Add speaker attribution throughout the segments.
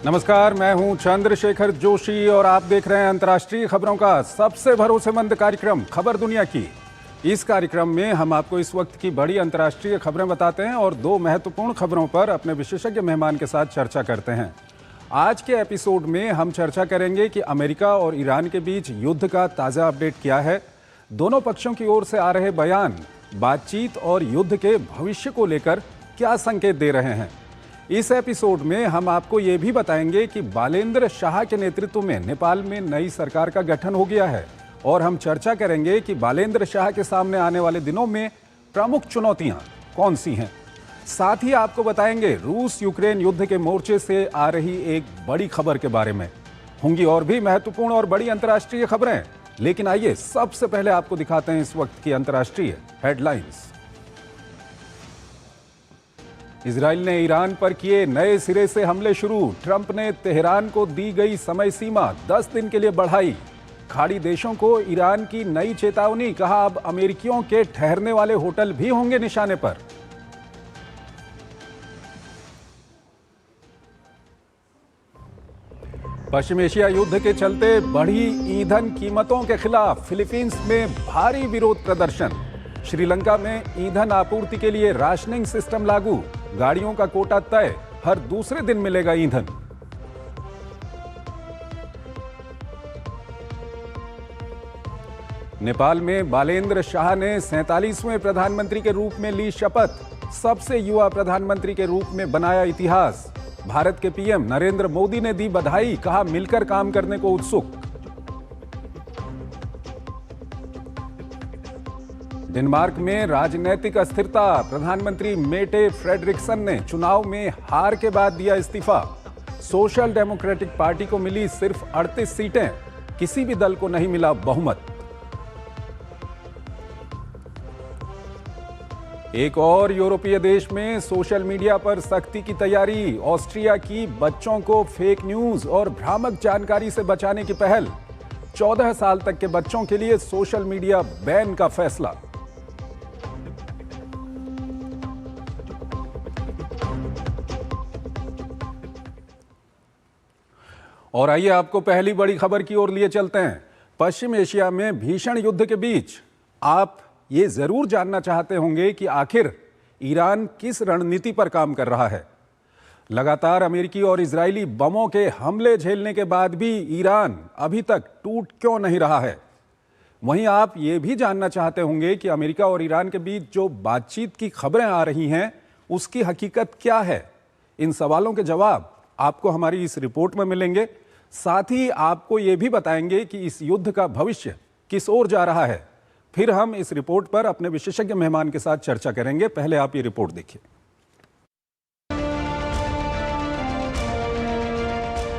Speaker 1: नमस्कार, मैं हूं चंद्रशेखर जोशी और आप देख रहे हैं अंतर्राष्ट्रीय खबरों का सबसे भरोसेमंद कार्यक्रम खबर दुनिया की। इस कार्यक्रम में हम आपको इस वक्त की बड़ी अंतर्राष्ट्रीय खबरें बताते हैं और दो महत्वपूर्ण खबरों पर अपने विशेषज्ञ मेहमान के साथ चर्चा करते हैं। आज के एपिसोड में हम चर्चा करेंगे कि अमेरिका और ईरान के बीच युद्ध का ताज़ा अपडेट क्या है, दोनों पक्षों की ओर से आ रहे बयान बातचीत और युद्ध के भविष्य को लेकर क्या संकेत दे रहे हैं। इस एपिसोड में हम आपको ये भी बताएंगे कि बालेंद्र शाह के नेतृत्व में नेपाल में नई सरकार का गठन हो गया है और हम चर्चा करेंगे कि बालेंद्र शाह के सामने आने वाले दिनों में प्रमुख चुनौतियां कौन सी हैं। साथ ही आपको बताएंगे रूस यूक्रेन युद्ध के मोर्चे से आ रही एक बड़ी खबर के बारे में। होंगी और भी महत्वपूर्ण और बड़ी अंतर्राष्ट्रीय खबरें, लेकिन आइए सबसे पहले आपको दिखाते हैं इस वक्त की अंतर्राष्ट्रीय हेडलाइंस। इजराइल ने ईरान पर किए नए सिरे से हमले शुरू। ट्रंप ने तेहरान को दी गई समय सीमा 10 दिन के लिए बढ़ाई। खाड़ी देशों को ईरान की नई चेतावनी, कहा अब अमेरिकियों के ठहरने वाले होटल भी होंगे निशाने पर। पश्चिम एशिया युद्ध के चलते बढ़ी ईंधन कीमतों के खिलाफ फिलीपींस में भारी विरोध प्रदर्शन। श्रीलंका में ईंधन आपूर्ति के लिए राशनिंग सिस्टम लागू, गाड़ियों का कोटा तय, हर दूसरे दिन मिलेगा ईंधन। नेपाल में बालेंद्र शाह ने 47वें प्रधानमंत्री के रूप में ली शपथ, सबसे युवा प्रधानमंत्री के रूप में बनाया इतिहास। भारत के पीएम नरेंद्र मोदी ने दी बधाई, कहा मिलकर काम करने को उत्सुक। डेनमार्क में राजनीतिक अस्थिरता, प्रधानमंत्री मेटे फ्रेडरिक्सन ने चुनाव में हार के बाद दिया इस्तीफा। सोशल डेमोक्रेटिक पार्टी को मिली सिर्फ 38 सीटें, किसी भी दल को नहीं मिला बहुमत। एक और यूरोपीय देश में सोशल मीडिया पर सख्ती की तैयारी। ऑस्ट्रिया की बच्चों को फेक न्यूज और भ्रामक जानकारी से बचाने की पहल। 14 साल तक के बच्चों के लिए सोशल मीडिया बैन का फैसला। और आइए आपको पहली बड़ी खबर की ओर लिए चलते हैं। पश्चिम एशिया में भीषण युद्ध के बीच आप ये जरूर जानना चाहते होंगे कि आखिर ईरान किस रणनीति पर काम कर रहा है। लगातार अमेरिकी और इजरायली बमों के हमले झेलने के बाद भी ईरान अभी तक टूट क्यों नहीं रहा है। वहीं आप ये भी जानना चाहते होंगे कि अमेरिका और ईरान के बीच जो बातचीत की खबरें आ रही हैं उसकी हकीकत क्या है। इन सवालों के जवाब आपको हमारी इस रिपोर्ट में मिलेंगे। साथ ही आपको ये भी बताएंगे कि इस युद्ध का भविष्य किस ओर जा रहा है। फिर हम इस रिपोर्ट पर अपने विशेषज्ञ मेहमान के साथ चर्चा करेंगे। पहले आप ये रिपोर्ट देखिए।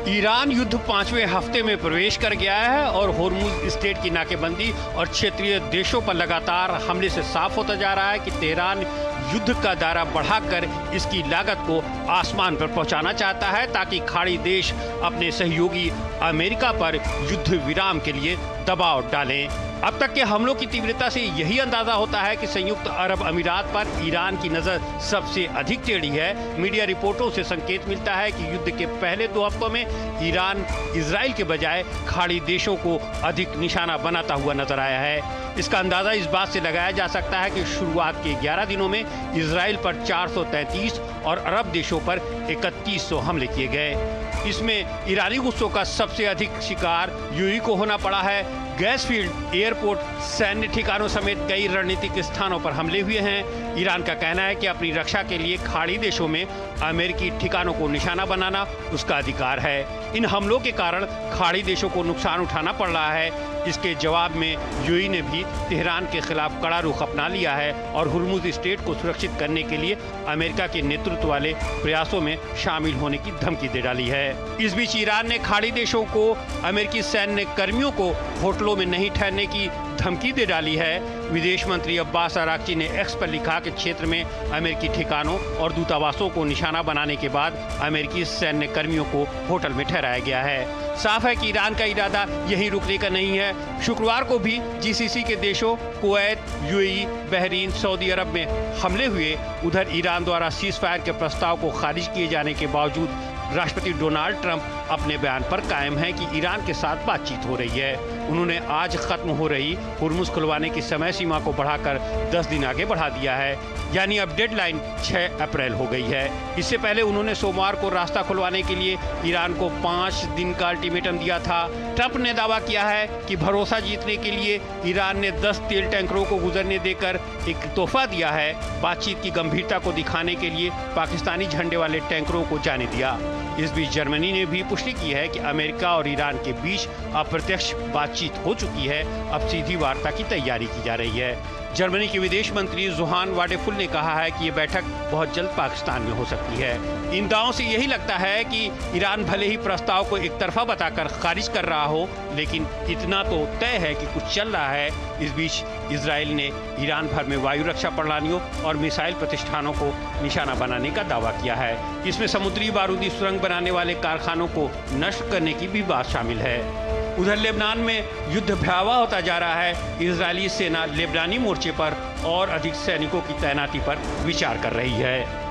Speaker 2: ईरान युद्ध 5वें हफ्ते में प्रवेश कर गया है और होर्मुज स्ट्रेट की नाकेबंदी और क्षेत्रीय देशों पर लगातार हमले से साफ होता जा रहा है कि तेहरान युद्ध का दायरा बढ़ाकर इसकी लागत को आसमान पर पहुंचाना चाहता है ताकि खाड़ी देश अपने सहयोगी अमेरिका पर युद्ध विराम के लिए दबाव डालें। अब तक के हमलों की तीव्रता से यही अंदाजा होता है कि संयुक्त अरब अमीरात पर ईरान की नजर सबसे अधिक टेढ़ी है। मीडिया रिपोर्टों से संकेत मिलता है कि युद्ध के पहले 2 हफ्तों में ईरान इजराइल के बजाय खाड़ी देशों को अधिक निशाना बनाता हुआ नजर आया है। इसका अंदाजा इस बात से लगाया जा सकता है कि शुरुआत के 11 दिनों में इजराइल पर 433 और अरब देशों पर 3100 हमले किए गए। इसमें ईरानी गुस्सों का सबसे अधिक शिकार यूएई को होना पड़ा है। गैस फील्ड, एयरपोर्ट, सैन्य ठिकानों समेत कई रणनीतिक स्थानों पर हमले हुए हैं। ईरान का कहना है कि अपनी रक्षा के लिए खाड़ी देशों में अमेरिकी ठिकानों को निशाना बनाना उसका अधिकार है। इन हमलों के कारण खाड़ी देशों को नुकसान उठाना पड़ रहा है। इसके जवाब में यूएई ने भी तेहरान के खिलाफ कड़ा रुख अपना लिया है और होर्मुज स्ट्रेट को सुरक्षित करने के लिए अमेरिका के नेतृत्व वाले प्रयासों में शामिल होने की धमकी दे डाली है। इस बीच ईरान ने खाड़ी देशों को अमेरिकी सैन्य कर्मियों को होटलों में नहीं ठहरने की धमकी दे डाली है। विदेश मंत्री अब्बास अराक्ची ने एक्स पर लिखा कि क्षेत्र में अमेरिकी ठिकानों और दूतावासों को निशाना बनाने के बाद अमेरिकी सैन्य कर्मियों को होटल में ठहराया गया है। साफ है कि ईरान का इरादा यही रुकने का नहीं है। शुक्रवार को भी जीसीसी के देशों कुवैत, यूएई, बहरीन, सऊदी अरब में हमले हुए। उधर ईरान द्वारा सीज फायर के प्रस्ताव को खारिज किए जाने के बावजूद राष्ट्रपति डोनाल्ड ट्रंप अपने बयान पर कायम हैं कि ईरान के साथ बातचीत हो रही है। उन्होंने आज खत्म हो रही हुर्मुज़ खुलवाने की समय सीमा को बढ़ाकर 10 दिन आगे बढ़ा दिया है, यानी अब डेडलाइन 6 अप्रैल हो गई है। इससे पहले उन्होंने सोमवार को रास्ता खुलवाने के लिए ईरान को 5 दिन का अल्टीमेटम दिया था। ट्रंप ने दावा किया है कि भरोसा जीतने के लिए ईरान ने 10 तेल टैंकरों को गुजरने देकर एक तोहफा दिया है। बातचीत की गंभीरता को दिखाने के लिए पाकिस्तानी झंडे वाले टैंकरों को जाने दिया। इस बीच जर्मनी ने भी पुष्टि की है कि अमेरिका और ईरान के बीच अप्रत्यक्ष बातचीत हो चुकी है। अब सीधी वार्ता की तैयारी की जा रही है। जर्मनी के विदेश मंत्री जोहान वाडेफुल ने कहा है कि ये बैठक बहुत जल्द पाकिस्तान में हो सकती है। इन दावों से यही लगता है कि ईरान भले ही प्रस्ताव को एक तरफा बताकर खारिज कर रहा हो, लेकिन इतना तो तय है कि कुछ चल रहा है। इस बीच इजराइल ने ईरान भर में वायु रक्षा प्रणालियों और मिसाइल प्रतिष्ठानों को निशाना बनाने का दावा किया है। इसमें समुद्री बारूदी सुरंग बनाने वाले कारखानों को नष्ट करने की भी बात शामिल है। उधर लेबनान में युद्ध भयावह होता जा रहा है। इजरायली सेना लेबनानी मोर्चे पर और अधिक सैनिकों की तैनाती पर विचार कर रही है।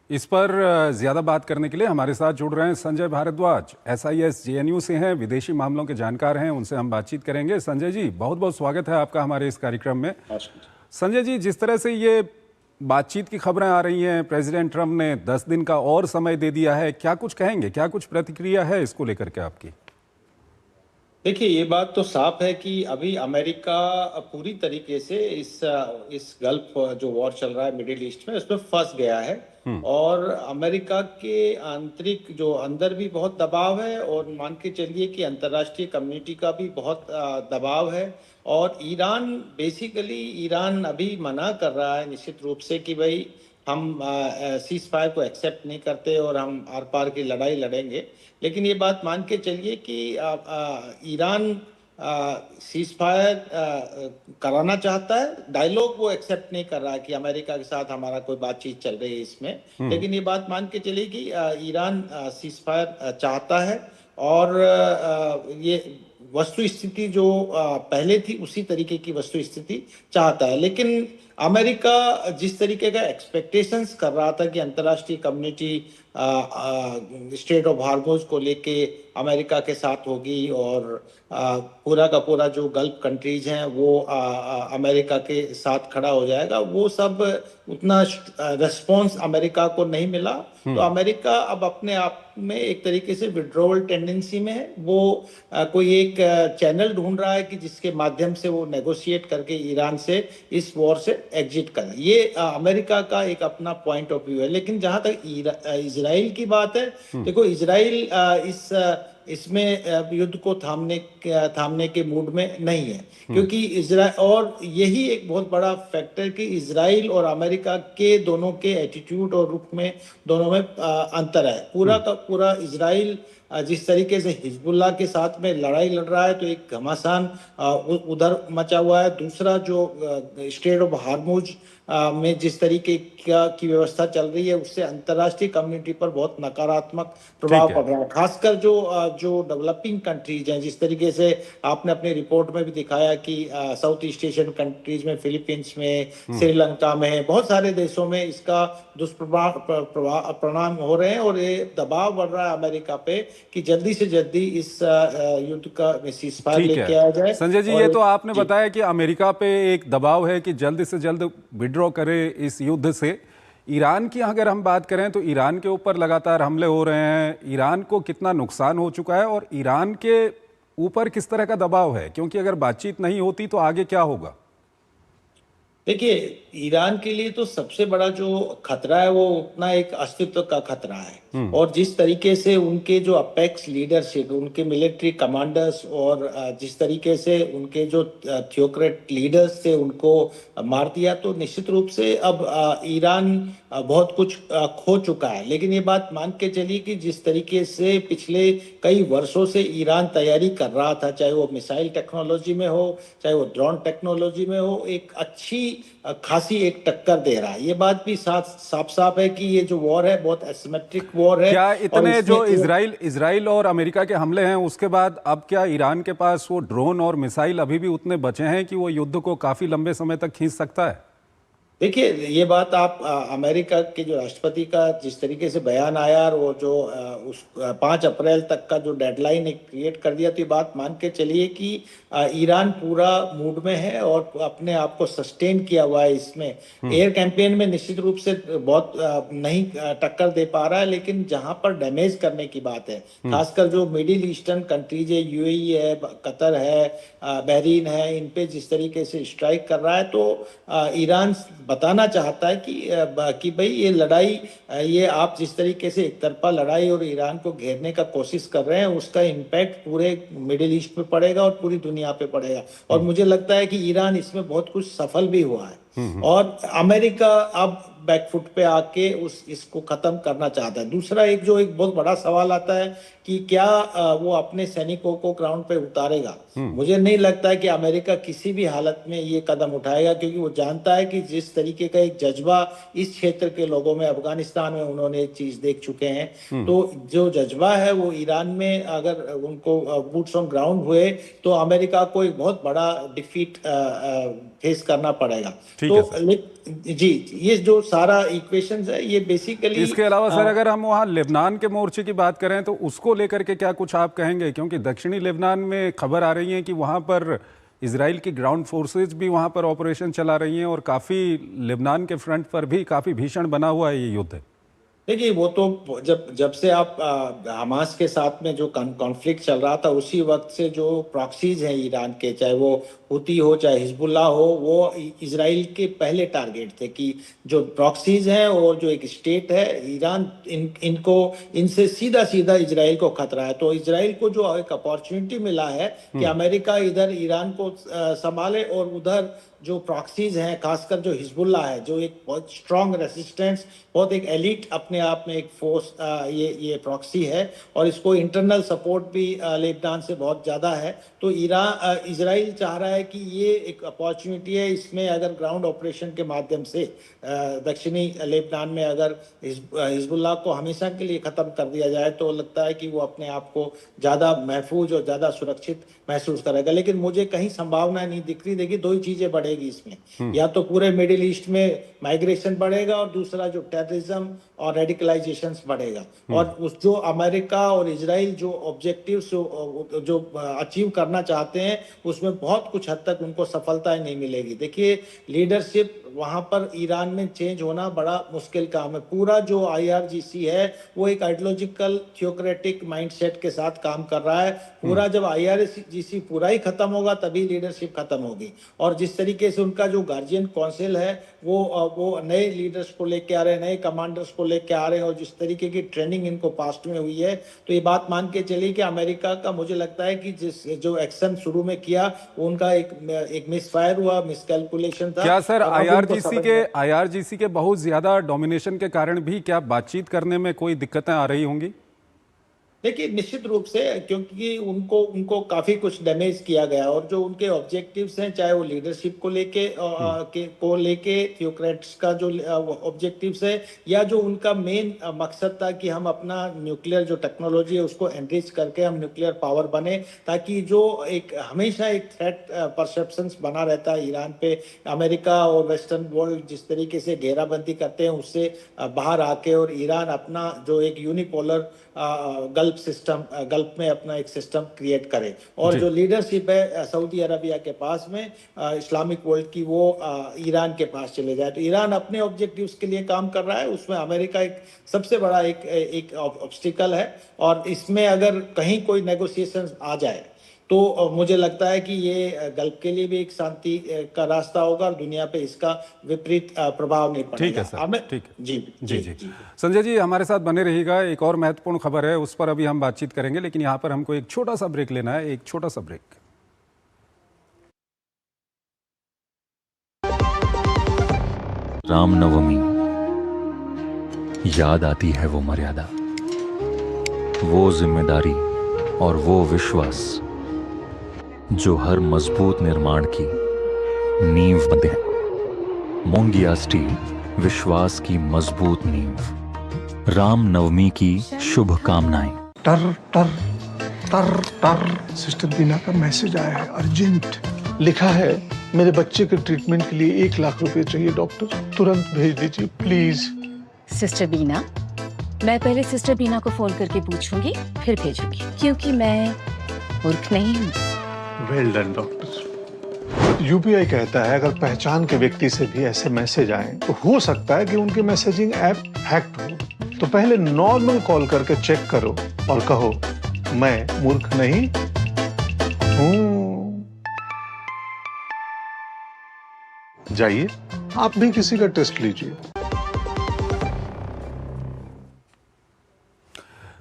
Speaker 1: इस पर ज्यादा बात करने के लिए हमारे साथ जुड़ रहे हैं संजय भारद्वाज, SIS JNU से हैं, विदेशी मामलों के जानकार हैं। उनसे हम बातचीत करेंगे। संजय जी, बहुत बहुत स्वागत है आपका हमारे इस कार्यक्रम में। संजय जी, जिस तरह से ये बातचीत की खबरें आ रही हैं, प्रेसिडेंट ट्रंप ने 10 दिन का और समय दे दिया है, क्या कुछ कहेंगे? क्या कुछ प्रतिक्रिया है इसको लेकर के आपकी?
Speaker 3: देखिए, ये बात तो साफ है कि अभी अमेरिका पूरी तरीके से इस गल्फ जो वॉर चल रहा है मिडिल ईस्ट में, उसमें फंस गया है। और अमेरिका के आंतरिक जो अंदर भी बहुत दबाव है, और मान के चलिए कि अंतर्राष्ट्रीय कम्युनिटी का भी बहुत दबाव है। और ईरान अभी मना कर रहा है निश्चित रूप से कि भाई हम सीज फायर को एक्सेप्ट नहीं करते और हम आर पार की लड़ाई लड़ेंगे। लेकिन ये बात मान के चलिए कि ईरान सीज फायर कराना चाहता है, डायलॉग वो एक्सेप्ट नहीं कर रहा है कि अमेरिका के साथ हमारा कोई बातचीत चल रही है इसमें। लेकिन ये बात मान के चलिए कि ईरान सीज फायर चाहता है, और ये वस्तु स्थिति जो पहले थी उसी तरीके की वस्तु स्थिति चाहता है। लेकिन अमेरिका जिस तरीके का एक्सपेक्टेशंस कर रहा था कि अंतर्राष्ट्रीय कम्युनिटी स्ट्रेट ऑफ हार्मोज को लेके अमेरिका के साथ होगी, और पूरा का पूरा जो गल्फ कंट्रीज हैं वो अमेरिका के साथ खड़ा हो जाएगा, वो सब उतना रिस्पॉन्स अमेरिका को नहीं मिला। तो अमेरिका अब अपने आप में एक तरीके से विड्रॉवल टेंडेंसी में है। वो कोई एक चैनल ढूंढ रहा है कि जिसके माध्यम से वो नेगोशिएट करके ईरान से इस वॉर से एग्जिट करे। ये अमेरिका का एक अपना पॉइंट ऑफ व्यू है। लेकिन जहां तक इजराइल की बात है, देखो, इजराइल इसमें युद्ध को थामने के मूड में नहीं है, क्योंकि इजराइल, और यही एक बहुत बड़ा फैक्टर कि इजराइल और अमेरिका के दोनों के एटीट्यूड और रुख में दोनों में अंतर है। पूरा का पूरा इजराइल जिस तरीके से हिजबुल्लाह के साथ में लड़ाई लड़ रहा है, तो एक घमासान उधर मचा हुआ है। दूसरा जो स्ट्रेट ऑफ हार्मुज में जिस तरीके की व्यवस्था चल रही है, उससे अंतर्राष्ट्रीय कम्युनिटी पर बहुत नकारात्मक प्रभाव पड़ रहा है। खासकर जो डेवलपिंग कंट्रीज हैं, जिस तरीके से आपने अपनी रिपोर्ट में भी दिखाया कि साउथ ईस्ट एशियन कंट्रीज में, फिलीपींस में, श्रीलंका में, बहुत सारे देशों में इसका दुष्प्रभाव हो रहे हैं। और ये दबाव बढ़ रहा है अमेरिका पे कि जल्दी से जल्दी इस युद्ध का सीजफायर लेके आया जाए।
Speaker 1: संजय जी, ये तो आपने बताया कि अमेरिका पे एक दबाव है कि जल्द से जल्द विड्रॉ करे इस युद्ध से। ईरान की अगर हम बात करें तो ईरान के ऊपर लगातार हमले हो रहे हैं। ईरान को कितना नुकसान हो चुका है और ईरान के ऊपर किस तरह का दबाव है, क्योंकि अगर बातचीत नहीं होती तो आगे क्या होगा?
Speaker 3: देखिए, ईरान के लिए तो सबसे बड़ा जो खतरा है वो अपना एक अस्तित्व का खतरा है। और जिस तरीके से उनके जो अपेक्स लीडरशिप, उनके मिलिट्री कमांडर्स, और जिस तरीके से उनके जो थियोक्रेट लीडर्स थे उनको मार दिया, तो निश्चित रूप से अब ईरान बहुत कुछ खो चुका है। लेकिन ये बात मान के चलिए कि जिस तरीके से पिछले कई वर्षों से ईरान तैयारी कर रहा था, चाहे वो मिसाइल टेक्नोलॉजी में हो, चाहे वो ड्रोन टेक्नोलॉजी में हो, एक अच्छी खासी एक टक्कर दे रहा है। ये बात भी साफ है कि ये जो वॉर है बहुत एसिमेट्रिक वॉर है।
Speaker 1: क्या इतने जो इजराइल और अमेरिका के हमले हैं उसके बाद अब क्या ईरान के पास वो ड्रोन और मिसाइल अभी भी उतने बचे हैं कि वो युद्ध को काफी लंबे समय तक खींच सकता है?
Speaker 3: देखिए, ये बात आप अमेरिका के जो राष्ट्रपति का जिस तरीके से बयान आया और वो जो 5 अप्रैल तक का जो डेडलाइन एक क्रिएट कर दिया, तो ये बात मान के चलिए कि ईरान पूरा मूड में है और अपने आप को सस्टेन किया हुआ है इसमें। एयर कैंपेन में निश्चित रूप से बहुत नहीं टक्कर दे पा रहा है, लेकिन जहां पर डैमेज करने की बात है, खासकर जो मिडिल ईस्टर्न कंट्रीज है, यूएई है, कतर है, बहरीन है, इन पे जिस तरीके से स्ट्राइक कर रहा है, तो ईरान बताना चाहता है कि भाई ये लड़ाई, ये आप जिस तरीके से एक तरफा लड़ाई और ईरान को घेरने का कोशिश कर रहे हैं, उसका इम्पैक्ट पूरे मिडिल ईस्ट पे पड़ेगा और पूरी दुनिया पे पड़ेगा। और मुझे लगता है कि ईरान इसमें बहुत कुछ सफल भी हुआ है और अमेरिका अब बैकफुट पे आके इसको खत्म करना चाहता है। दूसरा एक बहुत बड़ा सवाल आता है कि क्या वो अपने सैनिकों को ग्राउंड पे उतारेगा। मुझे नहीं लगता है कि अमेरिका किसी भी हालत में ये कदम उठाएगा, क्योंकि वो जानता है कि जिस तरीके का एक जज्बा इस क्षेत्र के लोगों में, अफगानिस्तान में उन्होंने एक चीज देख चुके हैं, तो जो जज्बा है वो ईरान में अगर उनको बूट्स ऑन ग्राउंड हुए तो अमेरिका को एक बहुत बड़ा डिफीट फेस करना पड़ेगा। तो जी, ये जो सारा इक्वेशंस है ये बेसिकली।
Speaker 1: इसके अलावा सर अगर हम वहाँ लेबनान के मोर्चे की बात करें तो उसको लेकर के क्या कुछ आप कहेंगे, क्योंकि दक्षिणी लेबनान में खबर आ रही है कि वहाँ पर इजराइल की ग्राउंड फोर्सेज भी वहाँ पर ऑपरेशन चला रही हैं और काफ़ी लेबनान के फ्रंट पर भी काफ़ी भीषण बना हुआ है ये युद्ध।
Speaker 3: देखिए, वो तो जब से आप हमास के साथ में जो कॉन्फ्लिक्ट चल रहा था, उसी वक्त से जो प्रॉक्सीज हैं ईरान के, चाहे वो हुती हो चाहे हिजबुल्लाह हो, वो इजराइल के पहले टारगेट थे कि जो प्रॉक्सीज हैं और जो एक स्टेट है ईरान, इनसे सीधा सीधा इजराइल को खतरा है। तो इजराइल को जो एक अपॉर्चुनिटी मिला है कि अमेरिका इधर ईरान को संभाले और उधर जो प्रॉक्सीज हैं, खासकर जो हिजबुल्लाह है, जो एक बहुत स्ट्रांग रेसिस्टेंस, बहुत एक एलिट अपने आप में एक फोर्स, ये प्रॉक्सी है और इसको इंटरनल सपोर्ट भी लेबनान से बहुत ज़्यादा है। तो इजराइल चाह रहा है कि ये एक अपॉर्चुनिटी है, इसमें अगर ग्राउंड ऑपरेशन के माध्यम से दक्षिणी लेबनान में अगर हिजबुल्लाह को हमेशा के लिए ख़त्म कर दिया जाए, तो लगता है कि वो अपने आप को ज़्यादा महफूज और ज़्यादा सुरक्षित महसूस करेगा। लेकिन मुझे कहीं संभावना नहीं दिख रही। देखिए, दो ही चीज़ें बढ़ेगी इसमें, या तो पूरे मिडिल ईस्ट में माइग्रेशन बढ़ेगा और दूसरा जो टेररिज्म और रेडिकलाइजेशन बढ़ेगा। और उस जो अमेरिका और इजराइल जो ऑब्जेक्टिव्स जो अचीव करना चाहते हैं, उसमें बहुत कुछ हद तक उनको सफलता नहीं मिलेगी। देखिए, लीडरशिप वहां पर ईरान में चेंज होना बड़ा मुश्किल काम है। पूरा जो IRGC है वो एक आइडियोलॉजिकल थियोक्रेटिक माइंडसेट के साथ काम कर रहा है। पूरा जब IRGC पूरा ही खत्म होगा तभी लीडरशिप खत्म होगी। और जिस तरीके से उनका जो गार्जियन काउंसिल है वो नए लीडर्स को लेके आ रहे हैं, नए कमांडर्स को लेके आ रहे हैं, और जिस तरीके की ट्रेनिंग इनको पास्ट में हुई है, तो ये बात मान के चलिए कि अमेरिका का, मुझे लगता है कि जो एक्शन शुरू में किया वो उनका एक मिसफायर हुआ, मिसकैलकुलेशन था।
Speaker 1: क्या सर IRGC के बहुत ज्यादा डोमिनेशन के कारण भी क्या बातचीत करने में कोई दिक्कतें आ रही होंगी?
Speaker 3: देखिए, निश्चित रूप से, क्योंकि उनको काफी कुछ डैमेज किया गया और जो उनके ऑब्जेक्टिव्स हैं, चाहे वो लीडरशिप को लेके थियोक्रेट्स का जो ऑब्जेक्टिव्स है, या जो उनका मेन मकसद था कि हम अपना न्यूक्लियर जो टेक्नोलॉजी है उसको एनरिच करके हम न्यूक्लियर पावर बने, ताकि जो एक हमेशा एक थ्रेट परसेप्शंस बना रहता है ईरान पे, अमेरिका और वेस्टर्न वर्ल्ड जिस तरीके से घेराबंदी करते हैं उससे बाहर आके और ईरान अपना जो एक यूनिपोलर गल्फ में अपना एक सिस्टम क्रिएट करे। और जो लीडरशिप है सऊदी अरबिया के पास में, इस्लामिक वर्ल्ड की, वो ईरान के पास चले जाए। तो ईरान अपने ऑब्जेक्टिव्स के लिए काम कर रहा है, उसमें अमेरिका एक सबसे बड़ा एक ऑब्स्टिकल है। और इसमें अगर कहीं कोई नेगोशिएशन आ जाए तो मुझे लगता है कि ये गल्फ के लिए भी एक शांति का रास्ता होगा और दुनिया पे इसका विपरीत प्रभाव नहीं पड़ेगा।
Speaker 1: ठीक है सर, ठीक है।
Speaker 3: जी।
Speaker 1: संजय जी हमारे साथ बने रहिएगा। एक और महत्वपूर्ण खबर है, उस पर अभी हम बातचीत करेंगे, लेकिन यहाँ पर हमको एक छोटा सा ब्रेक लेना है, एक छोटा सा ब्रेक।
Speaker 4: रामनवमी, याद आती है वो मर्यादा, वो जिम्मेदारी और वो विश्वास जो हर मजबूत निर्माण की नींव बनते हैं। मोंगिया स्टील, विश्वास की मजबूत नींव। रामनवमी की शुभकामनाएं।
Speaker 5: टर टर टर टर सिस्टर बीना का मैसेज आया है, अर्जेंट। लिखा है मेरे बच्चे के ट्रीटमेंट के लिए 1 लाख रुपए चाहिए डॉक्टर, तुरंत भेज दीजिए प्लीज।
Speaker 6: सिस्टर बीना, मैं पहले सिस्टर बीना को फोन करके पूछूंगी, फिर भेजूंगी, क्योंकि मैं मूर्ख नहीं हूँ।
Speaker 5: Well done doctor. यूपीआई कहता है अगर पहचान के व्यक्ति से भी ऐसे मैसेज आए तो हो सकता है कि उनके मैसेजिंग ऐप हैक्ड हो। तो पहले नॉर्मल कॉल करके चेक करो और कहो मैं मूर्ख नहीं हूँ। जाइए आप भी किसी का टेस्ट लीजिए।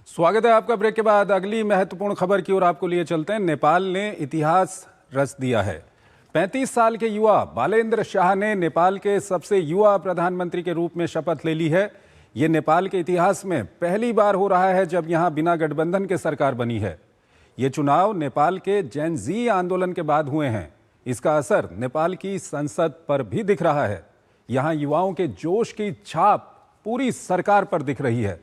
Speaker 1: स्वागत है आपका। ब्रेक के बाद अगली महत्वपूर्ण खबर की ओर आपको लिए चलते हैं। नेपाल ने इतिहास रच दिया है। 35 साल के युवा बालेंद्र शाह ने नेपाल के सबसे युवा प्रधानमंत्री के रूप में शपथ ले ली है। ये नेपाल के इतिहास में पहली बार हो रहा है जब यहां बिना गठबंधन के सरकार बनी है। ये चुनाव नेपाल के जेन जी आंदोलन के बाद हुए हैं। इसका असर नेपाल की संसद पर भी दिख रहा है। यहां युवाओं के जोश की छाप पूरी सरकार पर दिख रही है।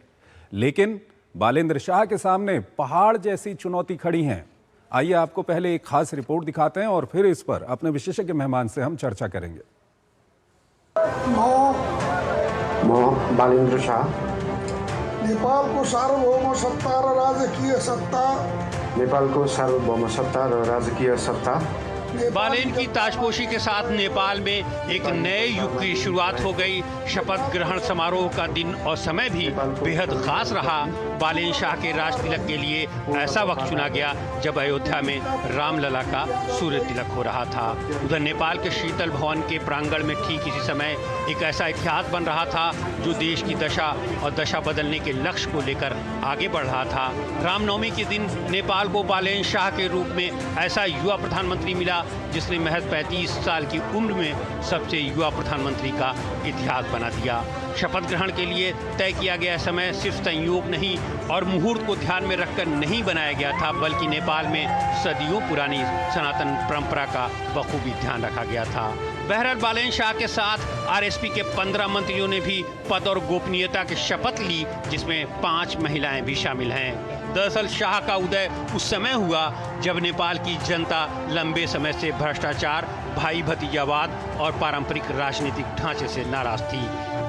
Speaker 1: लेकिन बालेंद्र शाह के सामने पहाड़ जैसी चुनौती खड़ी हैं। आइए आपको पहले एक खास रिपोर्ट दिखाते हैं और फिर इस पर अपने विशेषज्ञ मेहमान से हम चर्चा करेंगे।
Speaker 7: म बालेन्द्र शाह
Speaker 8: नेपालको सार्वभौम सत्ता र राजकीय सत्ता
Speaker 7: नेपालको सार्वभौम सत्ता र राजकीय सत्ता
Speaker 2: बालेन की ताजपोशी के साथ नेपाल में एक नए युग की शुरुआत हो गई। शपथ ग्रहण समारोह का दिन और समय भी बेहद खास रहा। बालेन शाह के राज तिलक के लिए ऐसा वक्त चुना गया जब अयोध्या में रामलला का सूर्य तिलक हो रहा था। उधर नेपाल के शीतल भवन के प्रांगण में ठीक इसी समय एक ऐसा इतिहास बन रहा था जो देश की दशा और दशा बदलने के लक्ष्य को लेकर आगे बढ़ रहा था। रामनवमी के दिन नेपाल को बालेन शाह के रूप में ऐसा युवा प्रधानमंत्री मिला जिसने महज 35 साल की उम्र में सबसे युवा प्रधानमंत्री का इतिहास बना दिया। शपथ ग्रहण के लिए तय किया गया समय सिर्फ संयोग नहीं और मुहूर्त को ध्यान में रखकर नहीं बनाया गया था, बल्कि नेपाल में सदियों पुरानी सनातन परंपरा का बखूबी ध्यान रखा गया था। बहरहाल बालेन शाह के साथ आरएसपी के 15 मंत्रियों ने भी पद और गोपनीयता की शपथ ली, जिसमें 5 महिलाएं भी शामिल हैं। दरअसल शाह का उदय उस समय हुआ जब नेपाल की जनता लंबे समय से भ्रष्टाचार, भाई भतीजावाद और पारंपरिक राजनीतिक ढांचे से नाराज थी।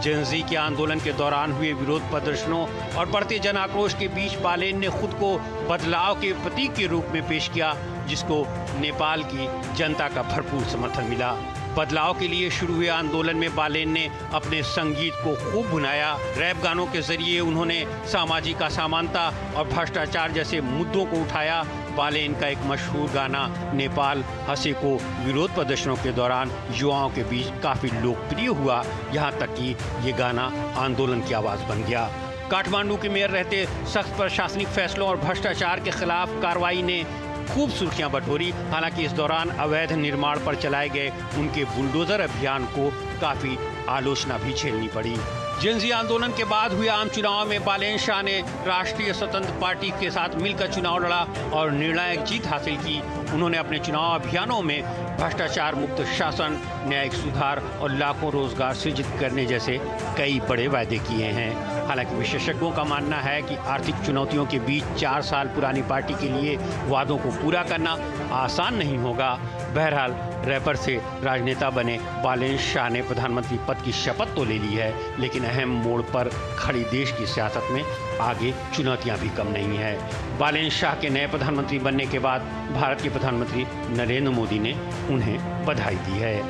Speaker 2: जेनजी के आंदोलन के दौरान हुए विरोध प्रदर्शनों और बढ़ते जन आक्रोश के बीच बालेन ने खुद को बदलाव के प्रतीक के रूप में पेश किया, जिसको नेपाल की जनता का भरपूर समर्थन मिला। बदलाव के लिए शुरू हुए आंदोलन में बालेन ने अपने संगीत को खूब भुनाया। रैप गानों के जरिए उन्होंने सामाजिक असमानता और भ्रष्टाचार जैसे मुद्दों को उठाया। बालेन का एक मशहूर गाना नेपाल हंसे को विरोध प्रदर्शनों के दौरान युवाओं के बीच काफी लोकप्रिय हुआ, यहाँ तक कि ये गाना आंदोलन की आवाज बन गया। काठमांडू के मेयर रहते सख्त प्रशासनिक फैसलों और भ्रष्टाचार के खिलाफ कार्रवाई ने खूब सुर्खियां बटोरी। हालांकि इस दौरान अवैध निर्माण पर चलाए गए उनके बुलडोजर अभियान को काफी आलोचना भी झेलनी पड़ी। जेनजी आंदोलन के बाद हुए आम चुनाव में बालेन शाह ने राष्ट्रीय स्वतंत्र पार्टी के साथ मिलकर चुनाव लड़ा और निर्णायक जीत हासिल की। उन्होंने अपने चुनाव अभियानों में भ्रष्टाचार मुक्त शासन, न्यायिक सुधार और लाखों रोजगार सृजित करने जैसे कई बड़े वायदे किए हैं। हालांकि विशेषज्ञों का मानना है कि आर्थिक चुनौतियों के बीच 4 साल पुरानी पार्टी के लिए वादों को पूरा करना आसान नहीं होगा। बहरहाल रैपर से राजनेता बने बालेन शाह ने प्रधानमंत्री पद की शपथ तो ले ली है, लेकिन अहम मोड़ पर खड़ी देश की सियासत में आगे चुनौतियां भी कम नहीं है। बालेन शाह के नए प्रधानमंत्री बनने के बाद भारत के प्रधानमंत्री नरेंद्र मोदी ने उन्हें बधाई दी है।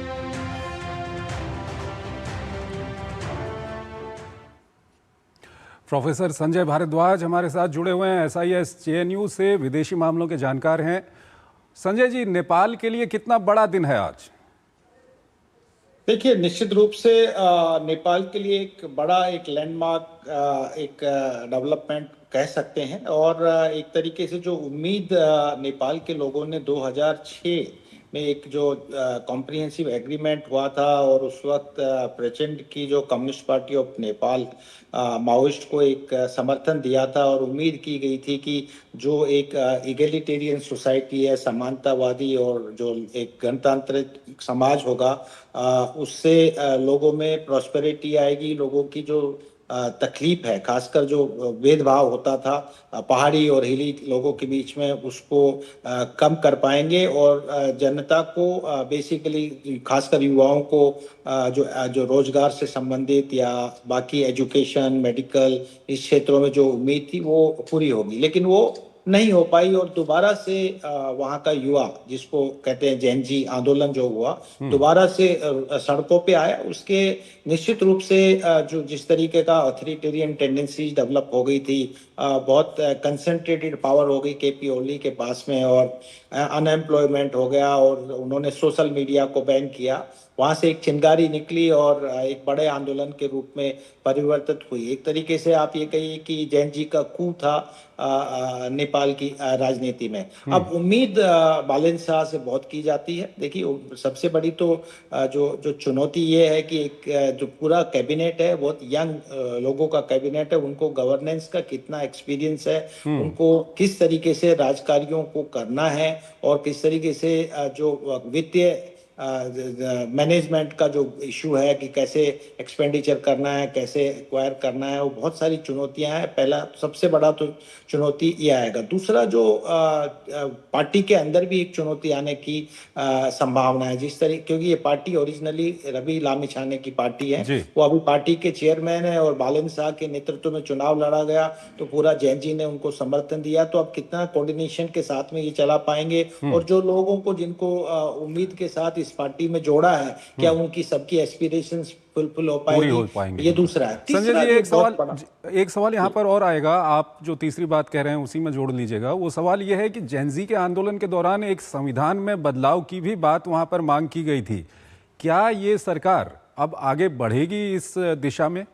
Speaker 1: प्रोफेसर संजय भारद्वाज हमारे साथ जुड़े हुए हैं, SIS JNU से विदेशी मामलों के जानकार हैं। संजय जी, नेपाल के लिए कितना बड़ा दिन है आज?
Speaker 3: देखिए, निश्चित रूप से नेपाल के लिए एक बड़ा, एक लैंडमार्क, एक डेवलपमेंट कह सकते हैं। और एक तरीके से जो उम्मीद नेपाल के लोगों ने 2006 में एक जो कॉम्प्रिहेंसिव एग्रीमेंट हुआ था और उस वक्त प्रचंड की जो communist party of Nepal Maoist को एक समर्थन दिया था और उम्मीद की गई थी कि जो एक इगैलिटेरियन सोसाइटी है, समानतावादी और जो एक गणतांत्रिक समाज होगा, उससे लोगों में प्रॉस्पेरिटी आएगी, लोगों की जो तकलीफ है, खासकर जो भेदभाव होता था पहाड़ी और हिली लोगों के बीच में, उसको कम कर पाएंगे और जनता को बेसिकली खासकर युवाओं को जो रोजगार से संबंधित या बाकी एजुकेशन, मेडिकल, इस क्षेत्रों में जो उम्मीद थी वो पूरी होगी, लेकिन वो नहीं हो पाई। और दोबारा से वहाँ का युवा, जिसको कहते हैं जेन जी आंदोलन जो हुआ, दोबारा से सड़कों पे आया। उसके निश्चित रूप से जो जिस तरीके का ऑथोरिटेरियन टेंडेंसीज डेवलप हो गई थी, बहुत कंसंट्रेटेड पावर हो गई केपी ओली के पास में, और अनएम्प्लॉयमेंट हो गया, और उन्होंने सोशल मीडिया को बैन किया। वहां से एक चिंगारी निकली और एक बड़े आंदोलन के रूप में परिवर्तित हुई। एक तरीके से आप ये कहिए कि जैन जी का coup था नेपाल की राजनीति में। अब उम्मीद बालेन शाह से बहुत की जाती है। देखिए, सबसे बड़ी तो जो चुनौती ये है कि एक जो पूरा कैबिनेट है, बहुत यंग लोगों का कैबिनेट है, उनको गवर्नेंस का कितना एक्सपीरियंस है, उनको किस तरीके से राजकार्यों को करना है, और किस तरीके से जो वित्तीय मैनेजमेंट का जो इशू है कि कैसे एक्सपेंडिचर करना है, कैसे एक्वायर करना है, वो बहुत सारी चुनौतियां हैं। पहला सबसे बड़ा तो चुनौती ये आएगा। दूसरा, जो पार्टी के अंदर भी एक चुनौती आने की संभावना है, जिस तरीके, क्योंकि ये पार्टी ओरिजिनली रवि लामिछाने की पार्टी है, वो अभी पार्टी के चेयरमैन है, और बालेन शाह के नेतृत्व में चुनाव लड़ा गया तो पूरा जैन जी ने उनको समर्थन दिया। तो अब कितना कोऑर्डिनेशन के साथ में ये चला पाएंगे, और जो लोगों को जिनको उम्मीद के साथ इस पार्टी में जोड़ा है, क्या उनकी सबकी एस्पिरेशंस फुलफिल हो पाएंगी, ये दूसरा है।
Speaker 1: संजय जी, एक सवाल यहाँ पर और आएगा, आप जो तीसरी बात कह रहे हैं उसी में जोड़ लीजिएगा। वो सवाल ये है कि जेनजी के आंदोलन के दौरान एक संविधान में बदलाव की भी बात वहां पर मांग की गई थी। क्या ये सरकार अब आगे बढ़ेगी इस दिशा में?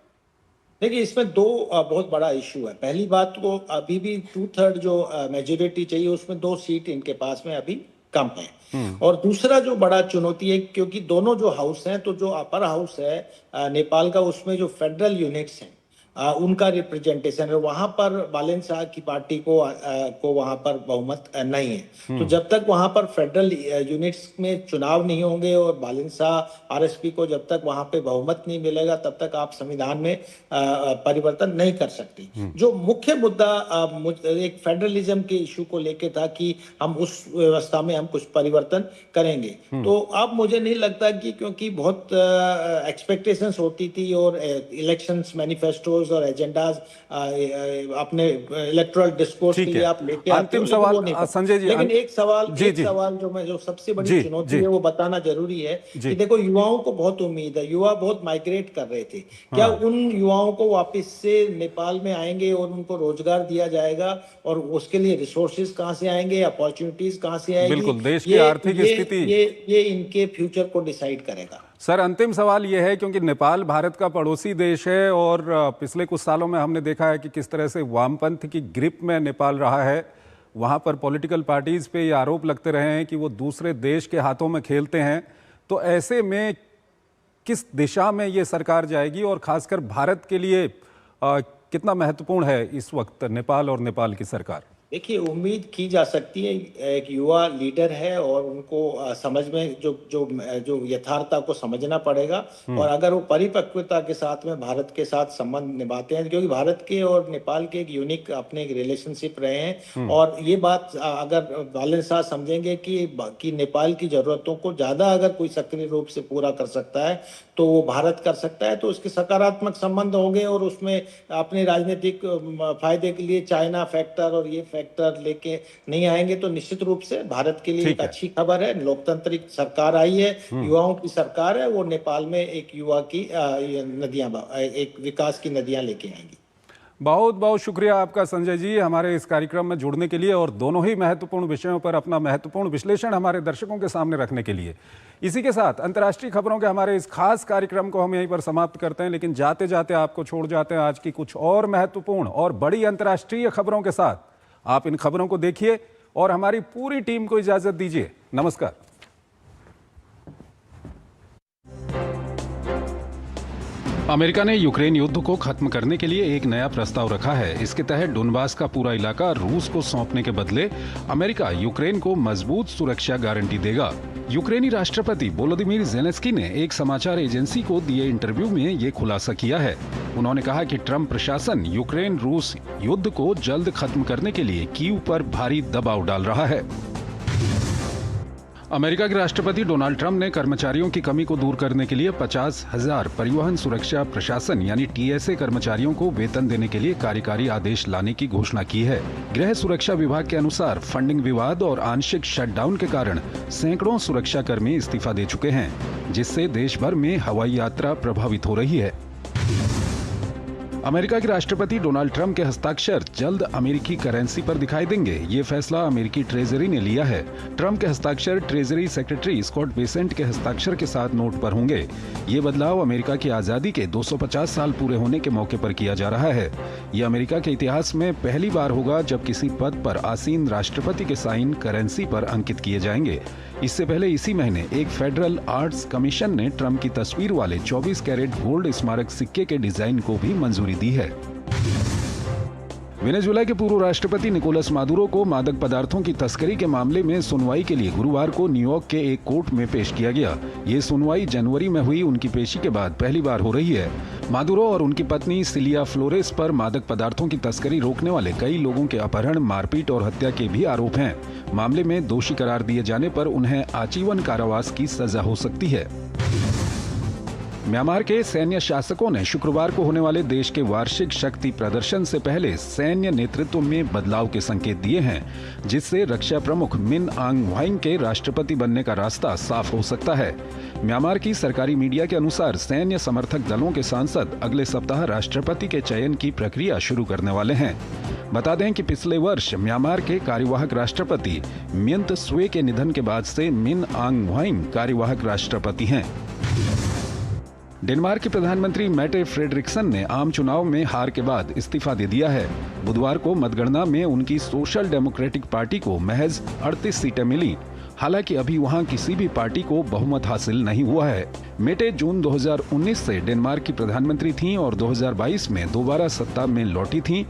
Speaker 3: देखिए, इसमें दो बहुत बड़ा इशू है। पहली बात तो अभी भी 2/3 जो मेजोरिटी चाहिए, उसमें 2 सीट इनके पास में अभी कम है। और दूसरा जो बड़ा चुनौती है, क्योंकि दोनों जो हाउस हैं, तो जो अपर हाउस है नेपाल का, उसमें जो फेडरल यूनिट्स हैं उनका रिप्रेजेंटेशन है, वहां पर बालेन शाह की पार्टी को वहां पर बहुमत नहीं है। तो जब तक वहां पर फेडरल यूनिट्स में चुनाव नहीं होंगे और बालेन शाह आरएसपी को जब तक वहां पे बहुमत नहीं मिलेगा, तब तक आप संविधान में परिवर्तन नहीं कर सकती। जो मुख्य मुद्दा एक फेडरलिज्म के इशू को लेके था कि हम उस व्यवस्था में हम कुछ परिवर्तन करेंगे। तो अब मुझे नहीं लगता कि, क्योंकि बहुत एक्सपेक्टेशंस होती थी और इलेक्शंस मैनिफेस्टोज और एजेंडाज अपने इलेक्टोरल डिस्कोर्स के लिए आप लेके आते
Speaker 1: अंतिम सवाल संजय जी,
Speaker 3: लेकिन एक सवाल जो सबसे बड़ी चुनौती है वो बताना जरूरी है कि देखो, युवाओं को बहुत उम्मीद है, युवा बहुत माइग्रेट कर रहे थे। क्या उन युवाओं को वापस से नेपाल में आएंगे और उनको रोजगार दिया जाएगा, और उसके लिए रिसोर्सेज कहां से आएंगे, अपॉर्चुनिटीज कहां से आएंगी?
Speaker 1: बिल्कुल, देश की आर्थिक स्थिति
Speaker 3: ये इनके फ्यूचर को डिसाइड करेगा।
Speaker 1: सर, अंतिम सवाल यह है, क्योंकि नेपाल भारत का पड़ोसी देश है और पिछले कुछ सालों में हमने देखा है कि किस तरह से वामपंथ की ग्रिप में नेपाल रहा है। वहाँ पर पॉलिटिकल पार्टीज पे ये आरोप लगते रहे हैं कि वो दूसरे देश के हाथों में खेलते हैं। तो ऐसे में किस दिशा में ये सरकार जाएगी, और खासकर भारत के लिए कितना महत्वपूर्ण है इस वक्त नेपाल और नेपाल की सरकार?
Speaker 3: देखिए, उम्मीद की जा सकती है, एक युवा लीडर है और उनको समझ में जो यथार्थता को समझना पड़ेगा, और अगर वो परिपक्वता के साथ में भारत के साथ संबंध निभाते हैं, क्योंकि भारत के और नेपाल के एक यूनिक अपने एक रिलेशनशिप रहे हैं, और ये बात अगर बालेन शाह समझेंगे कि नेपाल की जरूरतों को ज्यादा अगर कोई सक्रिय रूप से पूरा कर सकता है तो वो भारत कर सकता है, तो उसके सकारात्मक संबंध होंगे, और उसमें अपने राजनीतिक फायदे के लिए चाइना फैक्टर और ये फैक्टर लेके नहीं आएंगे। तो निश्चित रूप से भारत के लिए एक अच्छी खबर है। लोकतांत्रिक सरकार आई है, युवाओं की सरकार है, वो नेपाल में एक युवा की नदियां, एक विकास की नदियां लेके आएंगी।
Speaker 1: बहुत बहुत शुक्रिया आपका संजय जी, हमारे इस कार्यक्रम में जुड़ने के लिए और दोनों ही महत्वपूर्ण विषयों पर अपना महत्वपूर्ण विश्लेषण हमारे दर्शकों के सामने रखने के लिए। इसी के साथ अंतर्राष्ट्रीय खबरों के हमारे इस खास कार्यक्रम को हम यहीं पर समाप्त करते हैं, लेकिन जाते जाते आपको छोड़ जाते हैं आज की कुछ और महत्वपूर्ण और बड़ी अंतर्राष्ट्रीय खबरों के साथ। आप इन खबरों को देखिए और हमारी पूरी टीम को इजाजत दीजिए। नमस्कार। अमेरिका ने यूक्रेन युद्ध को खत्म करने के लिए एक नया प्रस्ताव रखा है। इसके तहत डोनबास का पूरा इलाका रूस को सौंपने के बदले अमेरिका यूक्रेन को मजबूत सुरक्षा गारंटी देगा। यूक्रेनी राष्ट्रपति वोलोदिमीर ज़ेलेंस्की ने एक समाचार एजेंसी को दिए इंटरव्यू में ये खुलासा किया है। उन्होंने कहा कि ट्रंप प्रशासन यूक्रेन रूस युद्ध को जल्द खत्म करने के लिए कीव पर भारी दबाव डाल रहा है। अमेरिका के राष्ट्रपति डोनाल्ड ट्रंप ने कर्मचारियों की कमी को दूर करने के लिए 50,000 परिवहन सुरक्षा प्रशासन यानी TSA कर्मचारियों को वेतन देने के लिए कार्यकारी आदेश लाने की घोषणा की है। गृह सुरक्षा विभाग के अनुसार फंडिंग विवाद और आंशिक शटडाउन के कारण सैकड़ों सुरक्षाकर्मी इस्तीफा दे चुके हैं, जिससे देश भर में हवाई यात्रा प्रभावित हो रही है। अमेरिका के राष्ट्रपति डोनाल्ड ट्रंप के हस्ताक्षर जल्द अमेरिकी करेंसी पर दिखाई देंगे। ये फैसला अमेरिकी ट्रेजरी ने लिया है। ट्रंप के हस्ताक्षर ट्रेजरी सेक्रेटरी स्कॉट बेसेंट के हस्ताक्षर के साथ नोट पर होंगे। ये बदलाव अमेरिका की आजादी के 250 साल पूरे होने के मौके पर किया जा रहा है। ये अमेरिका के इतिहास में पहली बार होगा जब किसी पद पर आसीन राष्ट्रपति के साइन करेंसी पर अंकित किए जाएंगे। इससे पहले इसी महीने एक फेडरल आर्ट्स कमीशन ने ट्रंप की तस्वीर वाले 24 कैरेट गोल्ड स्मारक सिक्के के डिजाइन को भी मंजूरी दी है। वेनेजुएला के पूर्व राष्ट्रपति निकोलस मादुरो को मादक पदार्थों की तस्करी के मामले में सुनवाई के लिए गुरुवार को न्यूयॉर्क के एक कोर्ट में पेश किया गया। ये सुनवाई जनवरी में हुई उनकी पेशी के बाद पहली बार हो रही है। मादुरो और उनकी पत्नी सिलिया फ्लोरेस पर मादक पदार्थों की तस्करी रोकने वाले कई लोगों के अपहरण, मारपीट और हत्या के भी आरोप हैं। मामले में दोषी करार दिए जाने पर उन्हें आजीवन कारावास की सजा हो सकती है। म्यांमार के सैन्य शासकों ने शुक्रवार को होने वाले देश के वार्षिक शक्ति प्रदर्शन से पहले सैन्य नेतृत्व में बदलाव के संकेत दिए हैं, जिससे रक्षा प्रमुख मिन आंग ह्वाइंग के राष्ट्रपति बनने का रास्ता साफ हो सकता है। म्यांमार की सरकारी मीडिया के अनुसार सैन्य समर्थक दलों के सांसद अगले सप्ताह राष्ट्रपति के चयन की प्रक्रिया शुरू करने वाले हैं। बता दें कि पिछले वर्ष म्यांमार के कार्यवाहक राष्ट्रपति मिंत स्वे के निधन के बाद से मिन आंग ह्वाइंग कार्यवाहक राष्ट्रपति हैं। डेनमार्क के प्रधानमंत्री मैटे फ्रेडरिक्सन ने आम चुनाव में हार के बाद इस्तीफा दे दिया है। बुधवार को मतगणना में उनकी सोशल डेमोक्रेटिक पार्टी को महज 38 सीटें मिली। हालांकि अभी वहां किसी भी पार्टी को बहुमत हासिल नहीं हुआ है। मेटे जून 2019 से डेनमार्क की प्रधानमंत्री थीं और 2022 में दोबारा सत्ता में लौटी थीं।